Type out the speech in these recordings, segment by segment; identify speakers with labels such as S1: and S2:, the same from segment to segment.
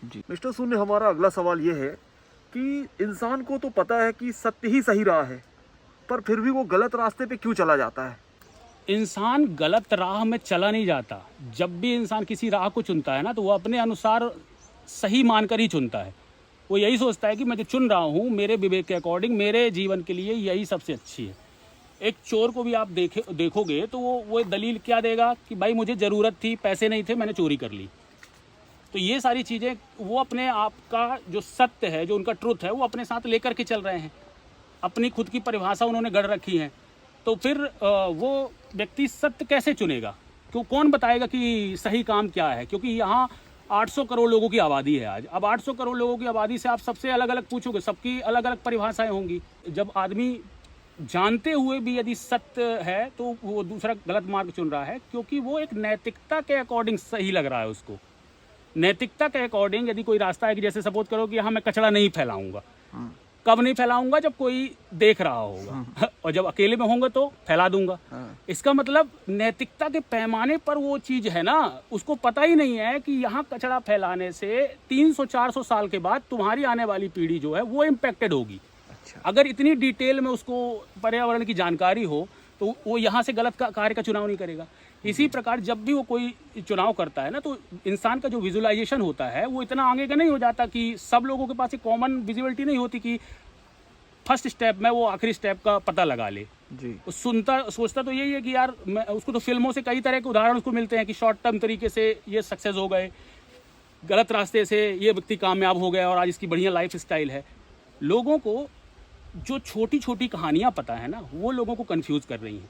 S1: जी mister शून्य, हमारा अगला सवाल ये है कि इंसान को तो पता है कि सत्य ही सही राह है, पर फिर भी वो गलत रास्ते पे क्यों चला जाता है?
S2: इंसान गलत राह में चला नहीं जाता। जब भी इंसान किसी राह को चुनता है ना, तो वो अपने अनुसार सही मानकर ही चुनता है। वो यही सोचता है कि मैं जो चुन रहा हूँ मेरे विवेक के अकॉर्डिंग, मेरे जीवन के लिए यही सबसे अच्छी है। एक चोर को भी आप देखोगे तो वो दलील क्या देगा कि भाई मुझे ज़रूरत थी, पैसे नहीं थे, मैंने चोरी कर ली। तो ये सारी चीज़ें वो अपने आप का जो सत्य है, जो उनका ट्रुथ है, वो अपने साथ लेकर के चल रहे हैं। अपनी खुद की परिभाषा उन्होंने गढ़ रखी है। तो फिर वो व्यक्ति सत्य कैसे चुनेगा? क्यों, कौन बताएगा कि सही काम क्या है? क्योंकि यहाँ 800 करोड़ लोगों की आबादी है आज। अब 800 करोड़ लोगों की आबादी से आप सबसे अलग अलग पूछोगे, सबकी अलग अलग परिभाषाएं होंगी। जब आदमी जानते हुए भी यदि सत्य है तो वो दूसरा गलत मार्ग चुन रहा है, क्योंकि वो एक नैतिकता के अकॉर्डिंग सही लग रहा है उसको। नैतिकता के अकॉर्डिंग यदि कोई रास्ता है कि जैसे सपोज करो कि यहाँ मैं कचरा नहीं फैलाऊंगा। कब नहीं फैलाऊंगा? जब कोई देख रहा होगा। और जब अकेले में होंगे तो फैला दूंगा। इसका मतलब नैतिकता के पैमाने पर वो चीज है ना, उसको पता ही नहीं है कि यहाँ कचरा फैलाने से 300-400 साल के बाद तुम्हारी आने वाली पीढ़ी जो है वो इम्पेक्टेड होगी। अच्छा। अगर इतनी डिटेल में उसको पर्यावरण की जानकारी हो तो वो यहाँ से गलत कार्य का चुनाव नहीं करेगा। इसी प्रकार जब भी वो कोई चुनाव करता है ना, तो इंसान का जो विजुअलाइजेशन होता है वो इतना आगे का नहीं हो जाता कि सब लोगों के पास एक कॉमन विजिबिलिटी नहीं होती कि फर्स्ट स्टेप में वो आखिरी स्टेप का पता लगा ले जी। सोचता तो यही है कि यार मैं उसको, तो फिल्मों से कई तरह के उदाहरण उसको मिलते हैं कि शॉर्ट टर्म तरीके से ये सक्सेस हो गए, गलत रास्ते से ये व्यक्ति कामयाब हो गया और आज इसकी बढ़िया लाइफ स्टाइल है। लोगों को जो छोटी छोटी कहानियां पता है ना, वो लोगों को कंफ्यूज कर रही हैं।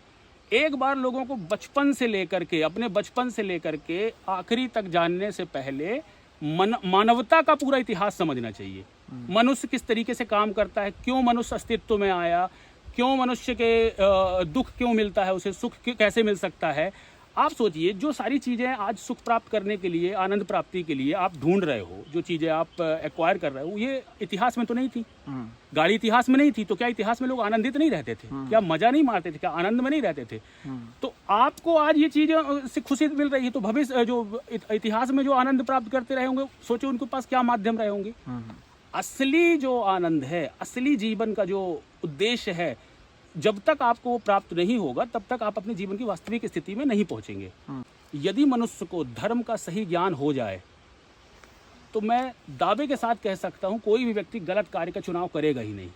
S2: एक बार लोगों को बचपन से लेकर के, अपने बचपन से लेकर के आखिरी तक जानने से पहले मानवता का पूरा इतिहास समझना चाहिए। मनुष्य किस तरीके से काम करता है, क्यों मनुष्य अस्तित्व में आया, क्यों मनुष्य के दुख क्यों मिलता है, उसे सुख कैसे मिल सकता है। आप सोचिए, जो सारी चीज़ें आज सुख प्राप्त करने के लिए, आनंद प्राप्ति के लिए आप ढूंढ रहे हो, जो चीज़ें आप एक्वायर कर रहे हो, ये इतिहास में तो नहीं थी। गाड़ी इतिहास में नहीं थी, तो क्या इतिहास में लोग आनंदित नहीं रहते थे? क्या मजा नहीं मारते थे? क्या आनंद में नहीं रहते थे? तो आपको आज ये चीज़ें से खुशी मिल रही है, तो भविष्य जो इतिहास में जो आनंद प्राप्त करते रहे होंगे, सोचो उनके पास क्या माध्यम रहे होंगे। असली जो आनंद है, असली जीवन का जो उद्देश्य है, जब तक आपको वो प्राप्त नहीं होगा तब तक आप अपने जीवन की वास्तविक स्थिति में नहीं पहुंचेंगे। यदि मनुष्य को धर्म का सही ज्ञान हो जाए तो मैं दावे के साथ कह सकता हूं, कोई भी व्यक्ति गलत कार्य का चुनाव करेगा ही नहीं।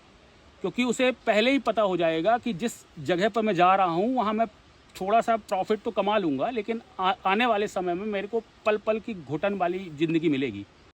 S2: क्योंकि उसे पहले ही पता हो जाएगा कि जिस जगह पर मैं जा रहा हूं वहां मैं थोड़ा सा प्रॉफिट तो कमा लूंगा, लेकिन आने वाले समय में मेरे को पल पल की घुटन वाली जिंदगी मिलेगी।